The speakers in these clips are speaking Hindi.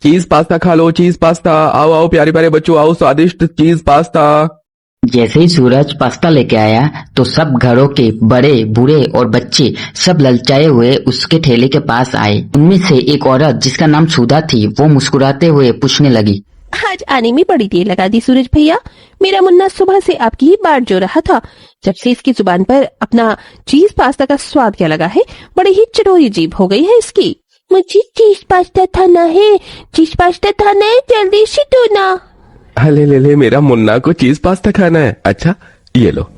चीज पास्ता खा लो, चीज पास्ता। आओ आओ प्यारे प्यारे बच्चों, आओ स्वादिष्ट चीज पास्ता। जैसे ही सूरज पास्ता लेके आया तो सब घरों के बड़े बूढ़े और बच्चे सब ललचाए हुए उसके ठेले के पास आए। उनमें से एक औरत जिसका नाम सुधा थी वो मुस्कुराते हुए पूछने लगी, आज आने में बड़ी देर लगा दी सूरज भैया। मेरा मुन्ना सुबह से आपकी ही बाट जो रहा था। जब से इसकी जुबान पर अपना चीज पास्ता का स्वाद क्या लगा है, बड़ी ही चटोरी जीभ हो गई है इसकी। मुझे चीज पास्ता खाना है, चीज पास्ता खाना है, जल्दी से दो ना। ले ले ले, मेरा मुन्ना को चीज पास्ता खाना है। अच्छा ये लो।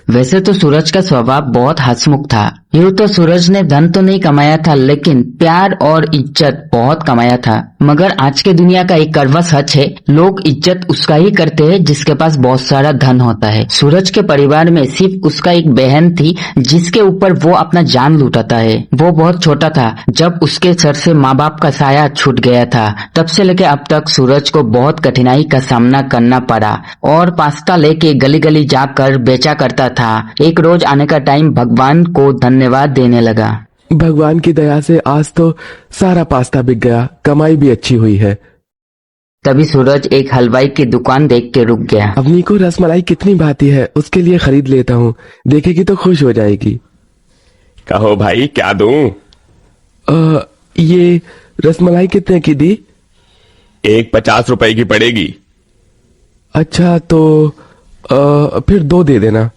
वैसे तो सूरज का स्वभाव बहुत हंसमुख था। यूं तो सूरज ने धन तो नहीं कमाया था, लेकिन प्यार और इज्जत बहुत कमाया था। मगर आज के दुनिया का एक कड़वा सच है, लोग इज्जत उसका ही करते हैं जिसके पास बहुत सारा धन होता है। सूरज के परिवार में सिर्फ उसका एक बहन थी जिसके ऊपर वो अपना जान लुटाता है। वो बहुत छोटा था जब उसके सर से माँ बाप का साया छूट गया था। तब से लेकर अब तक सूरज को बहुत कठिनाई का सामना करना पड़ा और पास्ता लेके गली गली जाकर बेचा करता था। एक रोज आने का टाइम भगवान को धन्यवाद देने लगा। भगवान की दया से आज तो सारा पास्ता बिक गया, कमाई भी अच्छी हुई है। तभी सूरज एक हलवाई की दुकान देख के रुक गया। अवनी को रसमलाई कितनी भाती है, उसके लिए खरीद लेता हूँ, देखेगी तो खुश हो जाएगी। कहो भाई क्या दूं? ये रसमलाई कितने की दी? एक 50 रुपए की पड़ेगी। अच्छा तो फिर 2 दे देना।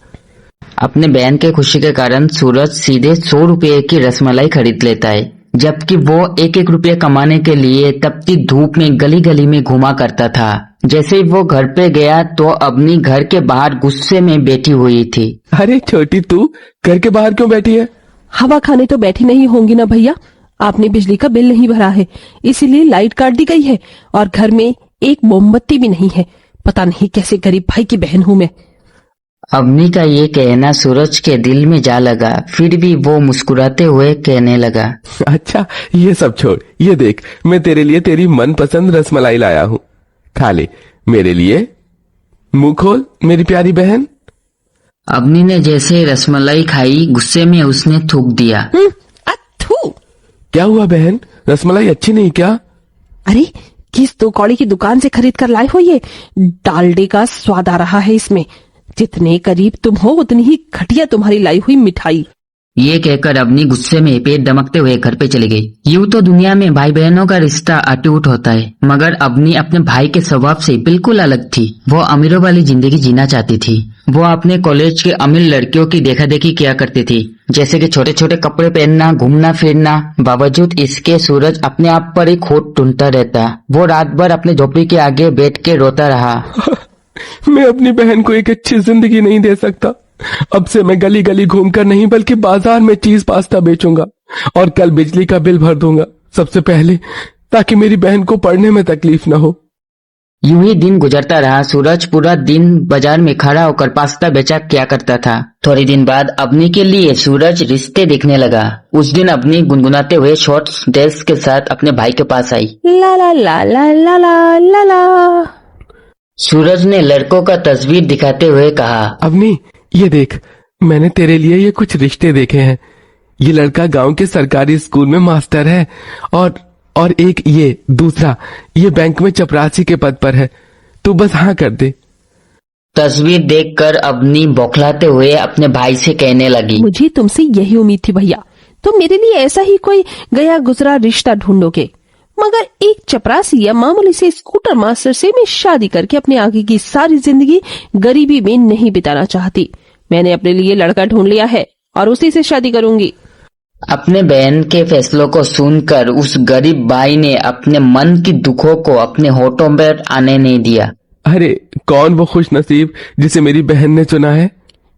अपने बहन के खुशी के कारण सूरज सीधे 100 रुपये की रसमलाई खरीद लेता है, जबकि वो एक एक रुपये कमाने के लिए तपती धूप में गली गली में घुमा करता था। जैसे ही वो घर पे गया तो अपनी घर के बाहर गुस्से में बैठी हुई थी। अरे छोटी, तू घर के बाहर क्यों बैठी है? हवा खाने तो बैठी नहीं होंगी ना भैया। आपने बिजली का बिल नहीं भरा है, इसीलिए लाइट काट दी गई है और घर में एक मोमबत्ती भी नहीं है। पता नहीं कैसे गरीब भाई की बहन हूँ मैं। अवनी का ये कहना सूरज के दिल में जा लगा, फिर भी वो मुस्कुराते हुए कहने लगा, अच्छा ये सब छोड़, ये देख मैं तेरे लिए तेरी मनपसंद रसमलाई लाया हूँ, खा ले मेरे लिए। मुंह खोल मेरी प्यारी बहन। अवनी ने जैसे रसमलाई खाई गुस्से में उसने थूक दिया। अथू! क्या हुआ बहन, रसमलाई अच्छी नहीं क्या? अरे किस 2 कौड़ी की दुकान से खरीद कर लाए हो ये? डालडे का स्वाद आ रहा है इसमें। जितने करीब तुम हो उतनी ही घटिया तुम्हारी लाई हुई मिठाई। ये कहकर अवनी गुस्से में पेट दमकते हुए घर पे चली गई। यूं तो दुनिया में भाई बहनों का रिश्ता अटूट होता है, मगर अवनी अपने भाई के स्वभाव से बिल्कुल अलग थी। वो अमीरों वाली जिंदगी जीना चाहती थी। वो अपने कॉलेज के अमीर लड़कियों की देखा देखी किया करती थी, जैसे कि छोटे छोटे कपड़े पहनना, घूमना फिरना। बावजूद इसके सूरज अपने आप पर ही खोट ढूंढता रहता। वो रात भर अपने झोपड़ी के आगे बैठ के रोता रहा। मैं अपनी बहन को एक अच्छी जिंदगी नहीं दे सकता। अब से मैं गली गली घूमकर नहीं बल्कि बाजार में चीज पास्ता बेचूंगा और कल बिजली का बिल भर दूंगा सबसे पहले, ताकि मेरी बहन को पढ़ने में तकलीफ न हो। यूं ही दिन गुजरता रहा। सूरज पूरा दिन बाजार में खड़ा होकर पास्ता बेचा किया करता था। थोड़े दिन बाद अवनी के लिए सूरज रिश्ते देखने लगा। उस दिन अवनी गुनगुनाते हुए शॉर्ट्स ड्रेस के साथ अपने भाई के पास आई। ला ला ला ला ला ला ला ला। सूरज ने लड़कों का तस्वीर दिखाते हुए कहा, अवनी ये देख, मैंने तेरे लिए ये कुछ रिश्ते देखे हैं। ये लड़का गांव के सरकारी स्कूल में मास्टर है और एक ये दूसरा, ये बैंक में चपरासी के पद पर है। तू बस हाँ कर दे। तस्वीर देखकर अवनी बौखलाते हुए अपने भाई से कहने लगी, मुझे तुमसे यही उम्मीद थी भैया, तुम मेरे लिए ऐसा ही कोई गया गुजरा रिश्ता ढूंढोगे। मगर एक चपरासी या मामूली से स्कूटर मास्टर से मैं शादी करके अपने आगे की सारी जिंदगी गरीबी में नहीं बिताना चाहती। मैंने अपने लिए लड़का ढूंढ लिया है और उसी से शादी करूंगी। अपने बहन के फैसलों को सुनकर उस गरीब भाई ने अपने मन की दुखों को अपने होठों पर आने नहीं दिया। अरे कौन वो खुश नसीब जिसे मेरी बहन ने चुना है?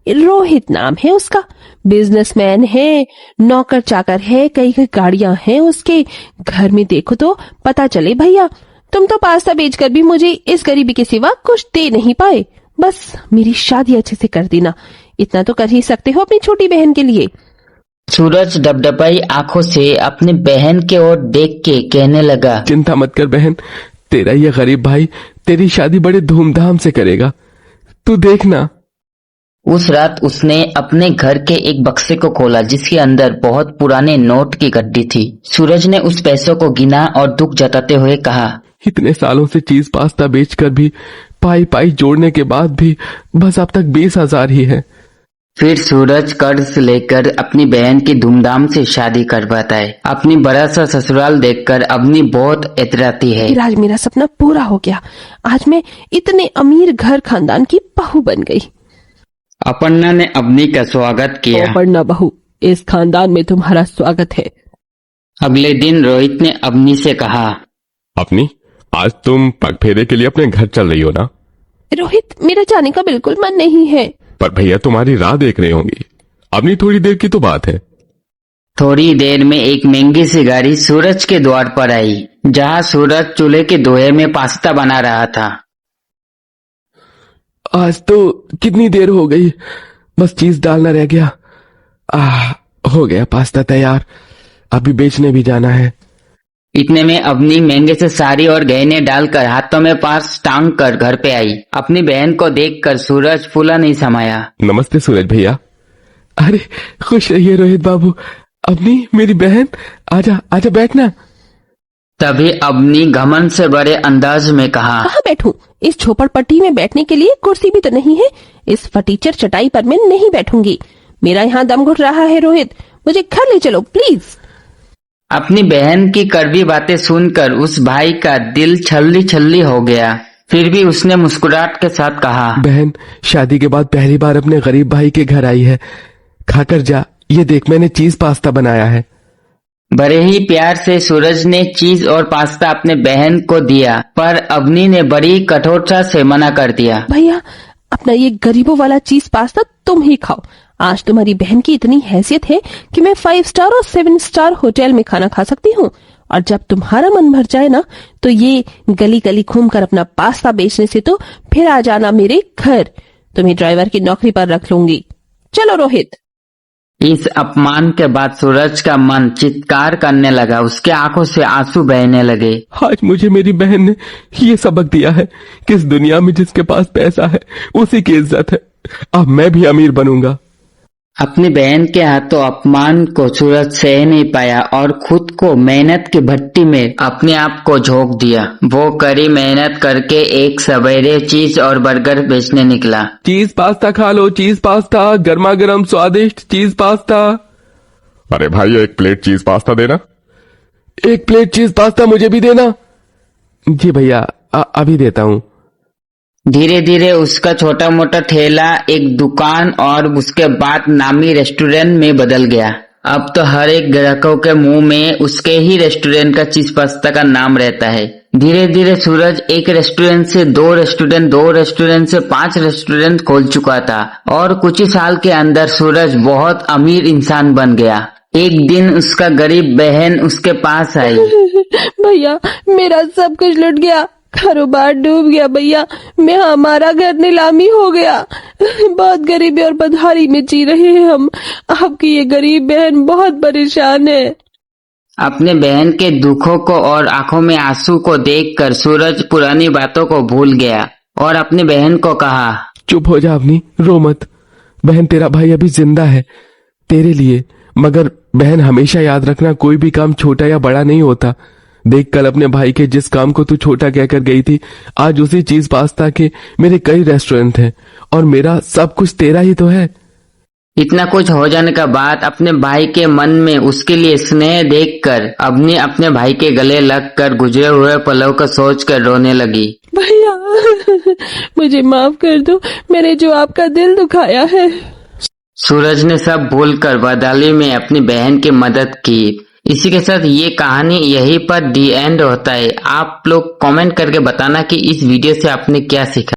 रोहित नाम है उसका, बिजनेसमैन है, नौकर चाकर है, कई कई गाड़ियां हैं उसके। घर में देखो तो पता चले भैया, तुम तो पास्ता बेचकर भी मुझे इस गरीबी के सिवा कुछ दे नहीं पाए। बस मेरी शादी अच्छे से कर देना, इतना तो कर ही सकते हो अपनी छोटी बहन के लिए। सूरज डबडबाई आंखों से अपने बहन के ओर देख के कहने लगा, चिंता मत कर बहन, तेरा ये गरीब भाई तेरी शादी बड़े धूमधाम से करेगा, तू देखना। उस रात उसने अपने घर के एक बक्से को खोला जिसके अंदर बहुत पुराने नोट की गड्डी थी। सूरज ने उस पैसों को गिना और दुख जताते हुए कहा, इतने सालों से चीज पास्ता बेचकर भी पाई पाई जोड़ने के बाद भी बस अब तक 20,000 ही है। फिर सूरज कर्ज लेकर अपनी बहन की धूमधाम से शादी करवाता है। अपनी बड़ा सा ससुराल देखकर अवनी बहुत इतराती है। फिर आज मेरा सपना पूरा हो गया। आज मैं इतने अमीर घर खानदान की बहू बन गई। अपर्णा ने अवनी का स्वागत किया। अपर्णा बहू, इस खानदान में तुम्हारा स्वागत है। अगले दिन रोहित ने अवनी से कहा, अपनी आज तुम पग फेरे के लिए अपने घर चल रही हो ना? रोहित, मेरा जाने का बिल्कुल मन नहीं है। पर भैया तुम्हारी राह देख रहे होंगे। अपनी थोड़ी देर की तो बात है। थोड़ी देर में एक महंगी सी गाड़ी सूरज के द्वार पर आई, जहां सूरज चूल्हे के दोहे में पास्ता बना रहा था। आज तो कितनी देर हो गई, बस चीज डालना रह गया। हो गया पास्ता तैयार, अभी बेचने भी जाना है। इतने में अवनी महंगे से साड़ी और गहने डालकर हाथों में पास टांग कर घर पे आई। अपनी बहन को देखकर सूरज फूला नहीं समाया। नमस्ते सूरज भैया। अरे खुश रहिए रोहित बाबू। अपनी मेरी बहन, आजा आजा बैठना। तभी अवनी घमंड से बड़े अंदाज में कहा, कहाँ बैठूं? इस झोपड़पट्टी में बैठने के लिए कुर्सी भी तो नहीं है। इस फटीचर चटाई पर मैं नहीं बैठूंगी। मेरा यहाँ दम घुट रहा है। रोहित, मुझे घर ले चलो प्लीज। अपनी बहन की कड़वी बातें सुनकर उस भाई का दिल छल्ली छल्ली हो गया। फिर भी उसने मुस्कुराहट के साथ कहा, बहन शादी के बाद पहली बार अपने गरीब भाई के घर आई है, खाकर जा। ये देख मैंने चीज पास्ता बनाया है। बड़े ही प्यार से सूरज ने चीज और पास्ता अपने बहन को दिया, पर अवनी ने बड़ी कठोरता से मना कर दिया। भैया, अपना ये गरीबों वाला चीज पास्ता तुम ही खाओ। आज तुम्हारी बहन की इतनी हैसियत है कि मैं 5 स्टार और 7 स्टार होटल में खाना खा सकती हूँ। और जब तुम्हारा मन भर जाए ना, तो ये गली गली घूमकर अपना पास्ता बेचने से तो फिर आ जाना मेरे घर। तुम्हें ड्राइवर की नौकरी पर रख लूंगी। चलो रोहित। इस अपमान के बाद सूरज का मन चित्कार करने लगा। उसके आंखों से आंसू बहने लगे। आज मुझे मेरी बहन ने ये सबक दिया है कि इस दुनिया में जिसके पास पैसा है उसी की इज्जत है। अब मैं भी अमीर बनूंगा। अपनी बहन के हाथों अपमान को सूरज सह नहीं पाया और खुद को मेहनत की भट्टी में अपने आप को झोंक दिया। वो कड़ी मेहनत करके एक सवेरे चीज और बर्गर बेचने निकला। चीज पास्ता खा लो, चीज पास्ता, गर्मा गर्म स्वादिष्ट चीज पास्ता। अरे भाई एक प्लेट चीज पास्ता देना। एक प्लेट चीज पास्ता मुझे भी देना। जी भैया, अभी देता हूँ। धीरे धीरे उसका छोटा मोटा ठेला एक दुकान और उसके बाद नामी रेस्टोरेंट में बदल गया। अब तो हर एक ग्राहकों के मुंह में उसके ही रेस्टोरेंट का चीज पास्ता का नाम रहता है। धीरे धीरे सूरज एक रेस्टोरेंट से 2 रेस्टोरेंट, 2 रेस्टोरेंट से 5 रेस्टोरेंट खोल चुका था और कुछ ही साल के अंदर सूरज बहुत अमीर इंसान बन गया। एक दिन उसका गरीब बहन उसके पास आई। भैया, मेरा सब कुछ लुट गया, कारोबार डूब गया भैया। मैं हमारा घर नीलामी हो गया। बहुत गरीबी और बदहाली में जी रहे हैं हम। आपकी ये गरीब बहन बहुत परेशान है। अपने बहन के दुखों को और आंखों में आंसू को देखकर सूरज पुरानी बातों को भूल गया और अपनी बहन को कहा, चुप हो जा अपनी, रो मत। बहन तेरा भाई अभी जिंदा है तेरे लिए। मगर बहन हमेशा याद रखना, कोई भी काम छोटा या बड़ा नहीं होता। देख कल अपने भाई के जिस काम को तू छोटा कहकर गई थी, आज उसी चीज पास्ता के मेरे कई रेस्टोरेंट हैं और मेरा सब कुछ तेरा ही तो है। इतना कुछ हो जाने का बाद अपने भाई के मन में उसके लिए स्नेह देखकर अवनी अपने भाई के गले लगकर गुजरे हुए पलों को सोचकर रोने लगी। भैया, मुझे माफ कर दो, मैंने जो आपका दिल दुखाया है। सूरज ने सब भूलकर बदले में अपनी बहन की मदद की। इसी के साथ ये कहानी यहीं पर दी एंड होता है। आप लोग कमेंट करके बताना कि इस वीडियो से आपने क्या सीखा।